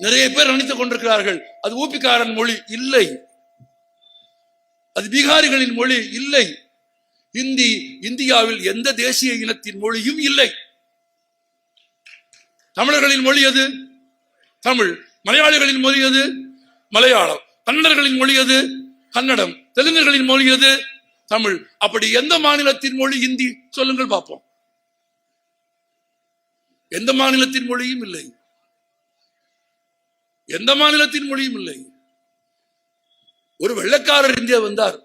நிறைய பேர் நினைத்துக் கொண்டிருக்கிறார்கள் அது ஊப்பிக்காரன் மொழி. இல்லை, அது பீகாரிகளின் மொழி இல்லை. ஹிந்தி இந்தியாவில் எந்த தேசிய இனத்தின் மொழியும் இல்லை. தமிழர்களின் மொழி அது தமிழ், மலையாளிகளின் மொழி அது மலையாளம், கன்னடர்களின் மொழி அது கன்னடம், தெலுங்கர்களின் மொழி அது தமிழ். அப்படி எந்த மாநிலத்தின் மொழி ஹிந்தி? சொல்லுங்கள் பார்ப்போம். எந்த மாநிலத்தின் மொழியும் இல்லை, எந்த மாநிலத்தின் மொழியும் இல்லை. ஒரு வெள்ளைக்காரர் இந்தியா வந்தார்,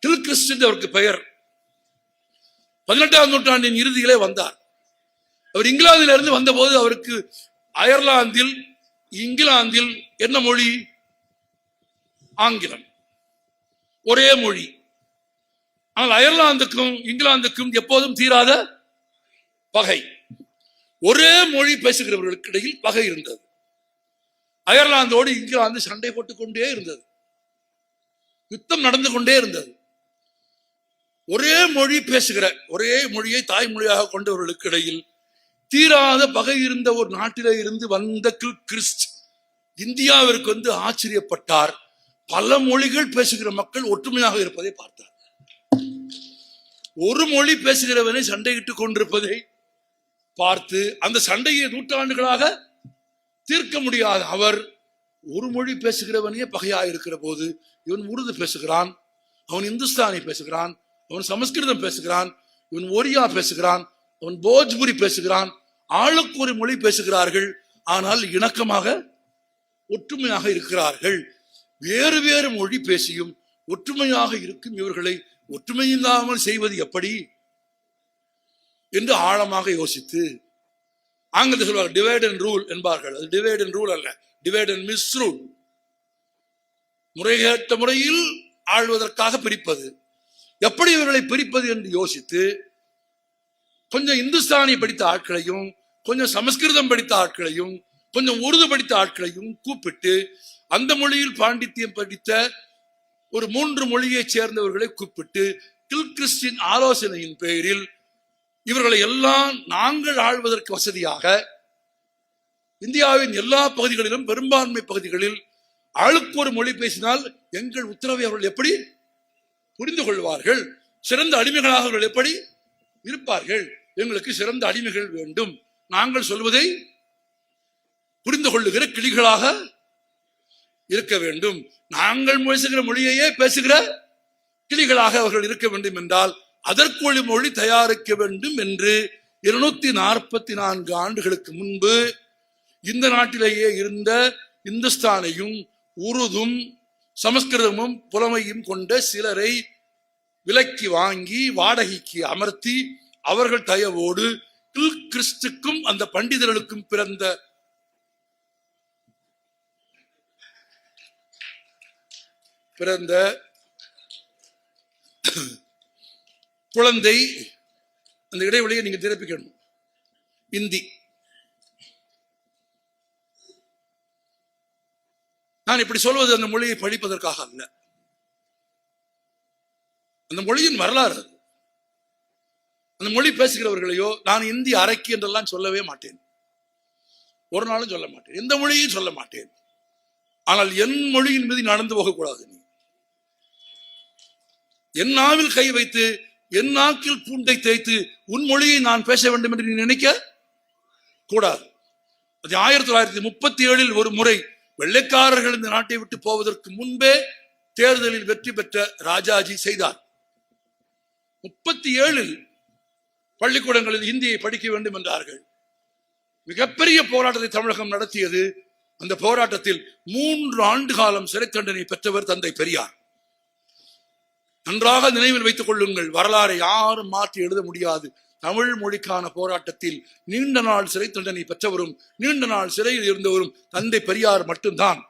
கிறிஸ்டின் அவருக்கு பெயர். 18ஆம் நூற்றாண்டின் இறுதியிலே வந்தார். அவர் இங்கிலாந்தில் இருந்து வந்தபோது அவருக்கு அயர்லாந்தில் இங்கிலாந்தில் என்ன மொழி? ஆங்கிலம், ஒரே மொழி. ஆனால் அயர்லாந்துக்கும் இங்கிலாந்துக்கும் எப்போதும் தீராத பகை. ஒரே மொழி பேசுகிறவர்களுக்கு இடையில் பகை இருந்தது. அயர்லாந்தோடு இங்கிலாந்து சண்டை போட்டுக் கொண்டே இருந்தது, யுத்தம் நடந்து கொண்டே இருந்தது. ஒரே மொழி பேசுகிற, ஒரே மொழியை தாய்மொழியாக கொண்டவர்களுக்கு இடையில் தீராத பகை இருந்த ஒரு நாட்டிலே இருந்து வந்த கிறிஸ்ட் இந்தியாவிற்கு வந்து ஆச்சரியப்பட்டார். பல மொழிகள் பேசுகிற மக்கள் ஒற்றுமையாக இருப்பதை பார்த்தார். ஒரு மொழி பேசுகிறவனை சண்டையிட்டுக் கொண்டிருப்பதை பார்த்து அந்த சண்டையை நூற்றாண்டுகளாக தீர்க்க முடியாத அவர் ஒரு மொழி பேசுகிறவனே பகையாக இருக்கிற போது, இவன் உருது பேசுகிறான், அவன் இந்துஸ்தானி பேசுகிறான், அவன் சமஸ்கிருதம் பேசுகிறான், இவன் ஒரியா பேசுகிறான், அவன் போஜ்புரி பேசுகிறான், ஆளுக்கு ஒரு மொழி பேசுகிறார்கள், ஆனால் இணக்கமாக ஒற்றுமையாக இருக்கிறார்கள். வேறு வேறு மொழி பேசியும் ஒற்றுமையாக இருக்கும் இவர்களை ஒற்றுமையில்லாமல் செய்வது எப்படி என்று ஆழமாக யோசித்து, ஆங்கிலத்தில் சொல்வார்கள் டிவைட் அண்ட் ரூல் என்பார்கள். அது டிவைட் அண்ட் ரூல் அல்ல, டிவைட் அண்ட் மிஸ் ரூல். முறைகேட்ட முறையில் ஆள்வதற்காக பிரிப்பது. எப்படி இவர்களை பிரிப்பது என்று யோசித்து கொஞ்சம் இந்துஸ்தானி படித்த ஆட்களையும், கொஞ்சம் சமஸ்கிருதம் படித்த ஆட்களையும், கொஞ்சம் உருது படித்த ஆட்களையும் கூப்பிட்டு அந்த மொழியில் பாண்டித்யம் படித்த ஒரு 3 மொழியை சேர்ந்தவர்களை கூப்பிட்டு கிறிஸ்டின் ஆலோசனையின் பெயரில் இவர்களை எல்லாம் நாங்கள் ஆள்வதற்கு வசதியாக இந்தியாவின் எல்லா பகுதிகளிலும் பெரும்பான்மை பகுதிகளில் ஆளுக்கு ஒரு மொழி பேசினால் எங்கள் உத்தரவை அவர்கள் எப்படி புரிந்து கொள்வார்கள்? சிறந்த அடிமைகளாக அவர்கள் எப்படி இருப்பார்கள்? எங்களுக்கு சிறந்த அடிமைகள் வேண்டும், நாங்கள் சொல்வதை புரிந்து கொள்ளுகிற கிளிகளாக இருக்க வேண்டும், நாங்கள் பேசுகிற மொழியையே பேசுகிற கிளிகளாக அவர்கள் இருக்க வேண்டும் என்றால் அதற்கு ஒரு மொழி தயாரிக்க வேண்டும் என்று 244 ஆண்டுகளுக்கு முன்பு இந்த நாட்டிலேயே இருந்த இந்துஸ்தானையும் உருதும் சமஸ்கிருதமும் புலமையும் கொண்ட சிலரை விலக்கி வாங்கி வாடகைக்கு அமர்த்தி அவர்கள் தயவோடு கிறிஸ்துக்கும் அந்த பண்டிதர்களுக்கும் பிறந்த குழந்தை, அந்த இடைவெளியை நீங்க திறப்பிக்கணும். இந்தி, நான் இப்படி சொல்வது அந்த மொழியை படிப்பதற்காக அல்ல, அந்த மொழியின் வரலாறு. அந்த மொழி பேசுகிறவர்களையோ நான் இந்தி அரைக்கி என்றெல்லாம் சொல்லவே மாட்டேன், ஒரு நாளும் சொல்ல மாட்டேன், எந்த மொழியும் சொல்ல மாட்டேன். ஆனால் என் மொழியின் மீது நடந்து போகக்கூடாது. நீ என் நாவில் கை வைத்து என் நாக்கில் பூண்டை தேய்த்து உன் மொழியை நான் பேச வேண்டும் என்று நீ நினைக்க கூடாது. அது 1937 ஒரு முறை வெள்ளைக்காரர்கள் இந்த நாட்டை விட்டு போவதற்கு முன்பே தேர்தலில் வெற்றி பெற்ற ராஜாஜி செய்தார். 37 பள்ளிக்கூடங்களில் இந்தியை படிக்க வேண்டும் என்றார்கள். மிகப்பெரிய போராட்டத்தை தமிழகம் நடத்தியது. அந்த போராட்டத்தில் 3 ஆண்டு காலம் சிறை தண்டனை பெற்றவர் தந்தை பெரியார். நன்றாக நினைவில் வைத்துக் கொள்ளுங்கள், வரலாறை யாரும் மாற்றி எழுத முடியாது. தமிழ் மொழிக்கான போராட்டத்தில் நீண்ட நாள் சிறை தண்டனை பெற்றவரும் நீண்ட நாள் சிறையில் இருந்தவரும் தந்தை பெரியார் மட்டும்தான்.